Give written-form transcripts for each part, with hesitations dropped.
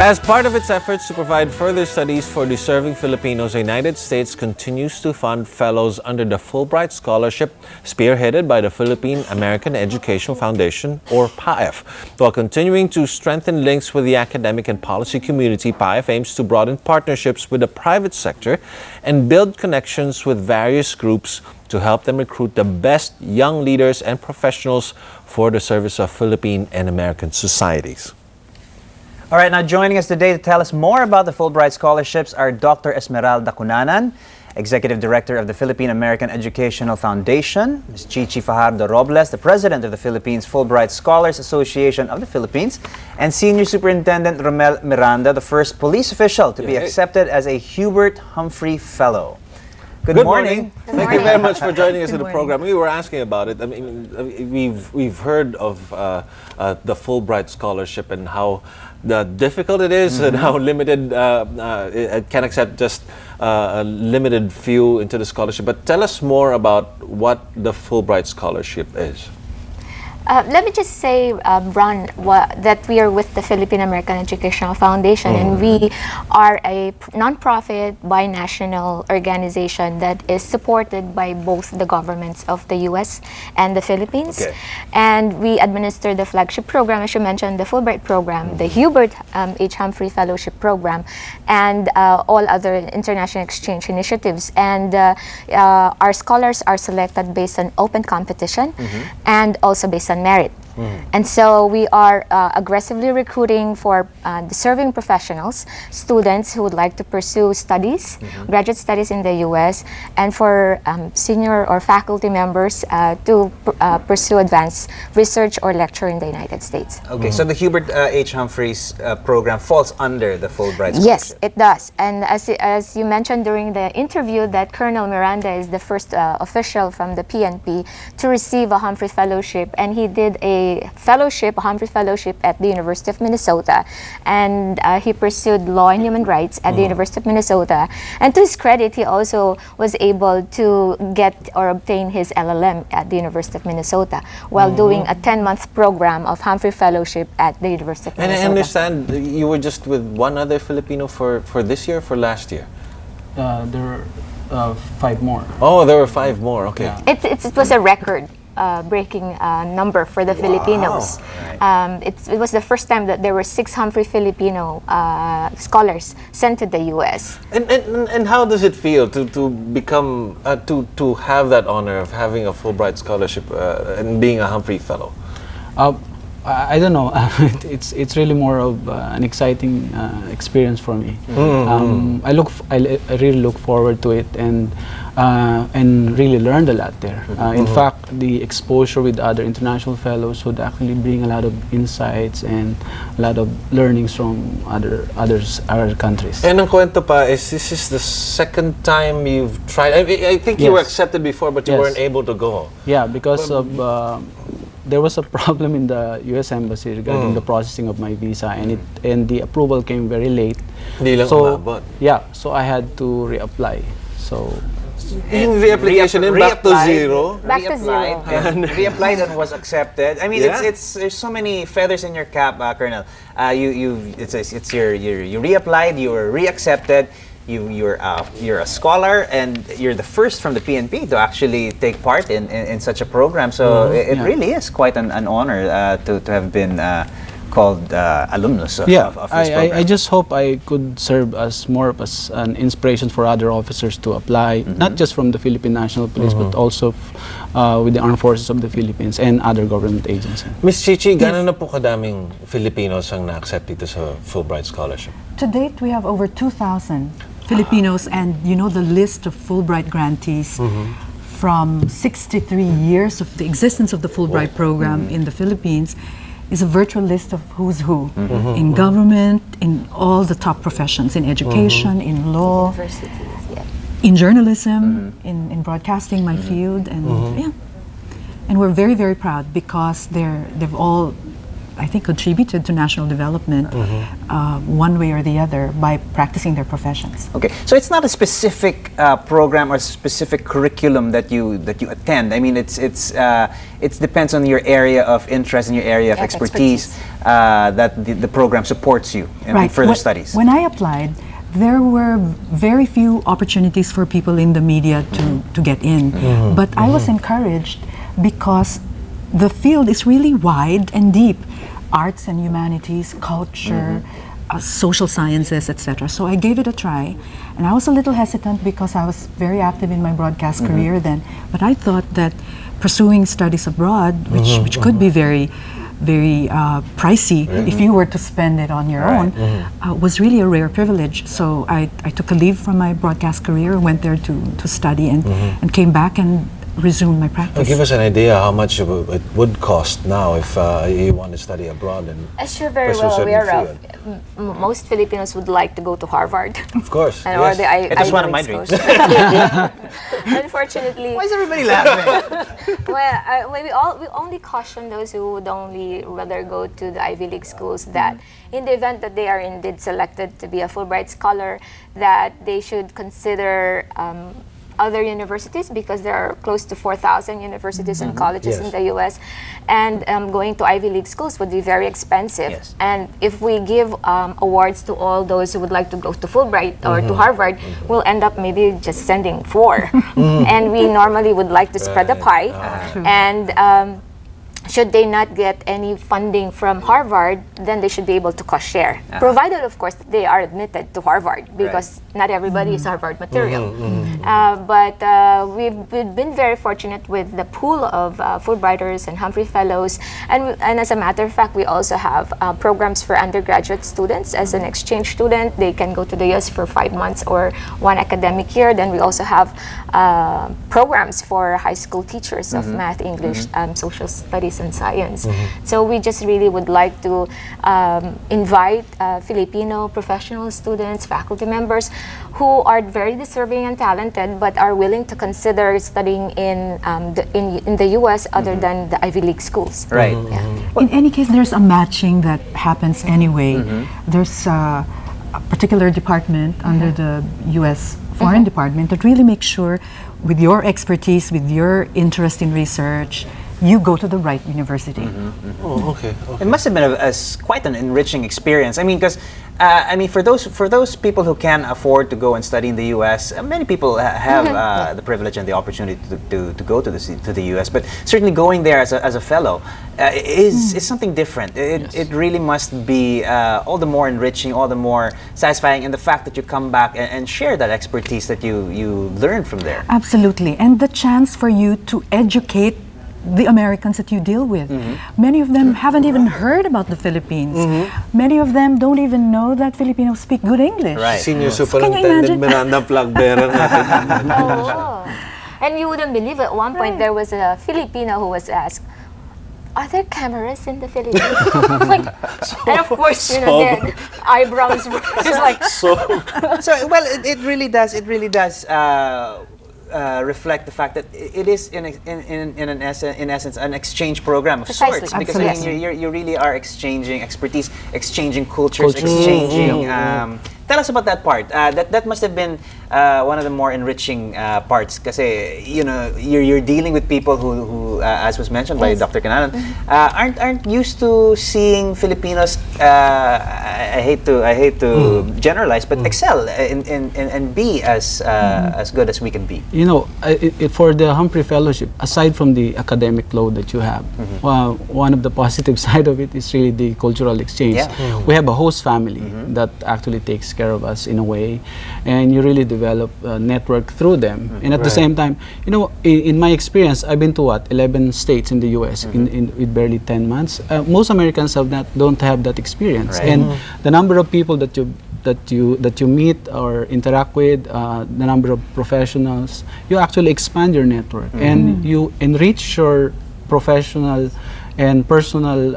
As part of its efforts to provide further studies for deserving Filipinos, the United States continues to fund fellows under the Fulbright Scholarship, spearheaded by the Philippine American Educational Foundation, or PAEF. While continuing to strengthen links with the academic and policy community, PAEF aims to broaden partnerships with the private sector and build connections with various groups to help them recruit the best young leaders and professionals for the service of Philippine and American societies. All right, now joining us today to tell us more about the Fulbright scholarships are Dr. Esmeralda Cunanan, Executive Director of the Philippine American Educational Foundation, Ms. Chichi Fajardo Robles, the President of the Philippines Fulbright Scholars Association of the Philippines, and Senior Superintendent Romel Miranda, the first police official to be accepted as a Hubert Humphrey Fellow. Good morning. Thank you very much for joining us in the program. We were asking about it. I mean, we've heard of the Fulbright scholarship and how difficult it is and how limited it can accept just a limited few into the scholarship. But tell us more about what the Fulbright scholarship is. Let me just say, Ron, that we are with the Philippine American Educational Foundation, and we are a non-profit, binational organization that is supported by both the governments of the U.S. and the Philippines. Okay. And we administer the flagship program, as you mentioned, the Fulbright program, the Hubert H. Humphrey Fellowship Program, and all other international exchange initiatives. And our scholars are selected based on open competition and also based on merit. And so we are aggressively recruiting for deserving professionals, students who would like to pursue studies, graduate studies in the U.S., and for senior or faculty members to pursue advanced research or lecture in the United States. Okay, so the Hubert H. Humphreys program falls under the Fulbright scholarship. Yes, it does. And as you mentioned during the interview, that Colonel Miranda is the first official from the PNP to receive a Humphrey Fellowship, and he did a fellowship, a Humphrey Fellowship at the University of Minnesota, and he pursued law and human rights at the University of Minnesota. And to his credit, he also was able to get or obtain his LLM at the University of Minnesota while doing a 10-month program of Humphrey Fellowship at the University of Minnesota. And I understand you were just with one other Filipino for this year or for last year? There were 5 more. Oh, there were 5 more, okay. Yeah. It was a record breaking number for the Filipinos. It was the first time that there were 6 Humphrey Filipino scholars sent to the U.S. And how does it feel to become to have that honor of having a Fulbright scholarship and being a Humphrey Fellow? I don't know. It's really more of an exciting experience for me. I really look forward to it and really learned a lot there. In fact, the exposure with other international fellows would actually bring a lot of insights and a lot of learnings from other countries. And ang kwento pa is this is the second time you've tried. I think you were accepted before, but you weren't able to go. Yeah, because of there was a problem in the U.S. Embassy regarding the processing of my visa, and the approval came very late. So so I had to reapply. So reapplication back to zero. Reapplied and was accepted. I mean, it's there's so many feathers in your cap, Colonel. You reapplied, you were reaccepted. You're a scholar, and you're the first from the PNP to actually take part in such a program. So it really is quite an honor to have been called alumnus of this program. I just hope I could serve as more of an inspiration for other officers to apply, not just from the Philippine National Police, but also with the Armed Forces of the Philippines and other government agencies. Ms. Chichi, gano'n na po kadaming Filipinos ang na-accept dito sa Fulbright Scholarship? To date, we have over 2,000 Filipinos, and you know the list of Fulbright grantees from 63 years of the existence of the Fulbright program in the Philippines is a virtual list of who's who in government, in all the top professions, in education, in law, in journalism, in broadcasting, my field, and and we're very, very proud because they've all I think, contributed to national development one way or the other by practicing their professions. Okay, so it's not a specific program or specific curriculum that you attend. I mean, it depends on your area of interest and your area of expertise that the program supports you in further studies. When I applied, there were very few opportunities for people in the media to get in, but I was encouraged because the field is really wide and deep: arts and humanities, culture, social sciences, etc. So I gave it a try, and I was a little hesitant because I was very active in my broadcast career then. But I thought that pursuing studies abroad, which could be very pricey if you were to spend it on your own, was really a rare privilege. So I took a leave from my broadcast career, went there to study, and came back and resume my practice. Give us an idea how much it would cost now if you want to study abroad. And as you're very well aware of, most Filipinos would like to go to Harvard. Of course. And or the That's one of my dreams. Unfortunately. Why is everybody laughing? Well, we only caution those who would only rather go to the Ivy League schools that in the event that they are indeed selected to be a Fulbright scholar, that they should consider other universities, because there are close to 4,000 universities and colleges in the U.S. And going to Ivy League schools would be very expensive. Yes. And if we give awards to all those who would like to go to Fulbright or to Harvard, we'll end up maybe just sending 4. And we normally would like to spread the pie. And should they not get any funding from Harvard, then they should be able to cost share, provided, of course, that they are admitted to Harvard, because not everybody is Harvard material. But we've been very fortunate with the pool of Fulbrighters and Humphrey Fellows, and as a matter of fact, we also have programs for undergraduate students. As an exchange student, they can go to the US for 5 months or 1 academic year. Then we also have programs for high school teachers of math, English, social studies, and science. So we just really would like to invite Filipino professional students, faculty members who are very deserving and talented, but are willing to consider studying in the US other than the Ivy League schools. Right. In any case, there's a matching that happens anyway. There's a particular department under the US Foreign Department that really makes sure, with your expertise, with your interest in research, you go to the right university. Oh, okay. It must have been quite an enriching experience. I mean, because for those people who can afford to go and study in the U.S., many people have the privilege and the opportunity to go to the U.S. But certainly going there as a fellow is something different. It really must be all the more enriching, all the more satisfying, and the fact that you come back and share that expertise that you learned from there. Absolutely, and the chance for you to educate the Americans that you deal with. Many of them haven't even heard about the Philippines. Many of them don't even know that Filipinos speak good English. Right. Senior Superintendent Miranda Plagbearer natin. Oh. And you wouldn't believe it, at one point there was a Filipino who was asked, "Are there cameras in the Philippines?" Like, and of course, their eyebrows were just like... So well, it really does. It really does reflect the fact that it is in essence an exchange program of sorts, because I mean, you really are exchanging expertise, exchanging cultures, exchanging. Tell us about that part. That must have been one of the more enriching parts, because you're dealing with people who as was mentioned by Dr. Cananan, aren't used to seeing Filipinos. I hate to generalize, but excel and be as good as we can be. For the Humphrey Fellowship, aside from the academic load that you have, one of the positive side of it is really the cultural exchange. We have a host family that actually takes care of us in a way, and you really develop a network through them. And at the same time, in my experience, I've been to 11 states in the US in with barely 10 months. Most Americans don't have that experience, and the number of people that you meet or interact with, the number of professionals, you actually expand your network and you enrich your professional and personal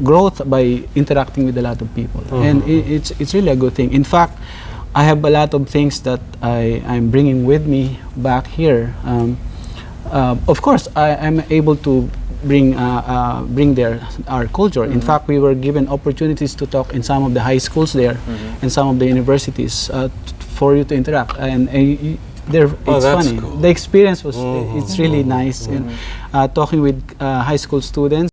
growth by interacting with a lot of people. And it's really a good thing. In fact, I have a lot of things that I'm bringing with me back here. Of course, I'm able to bring our culture. In fact, we were given opportunities to talk in some of the high schools there and some of the universities for you to interact. And it's funny. Cool. The experience was it's really nice. And talking with high school students.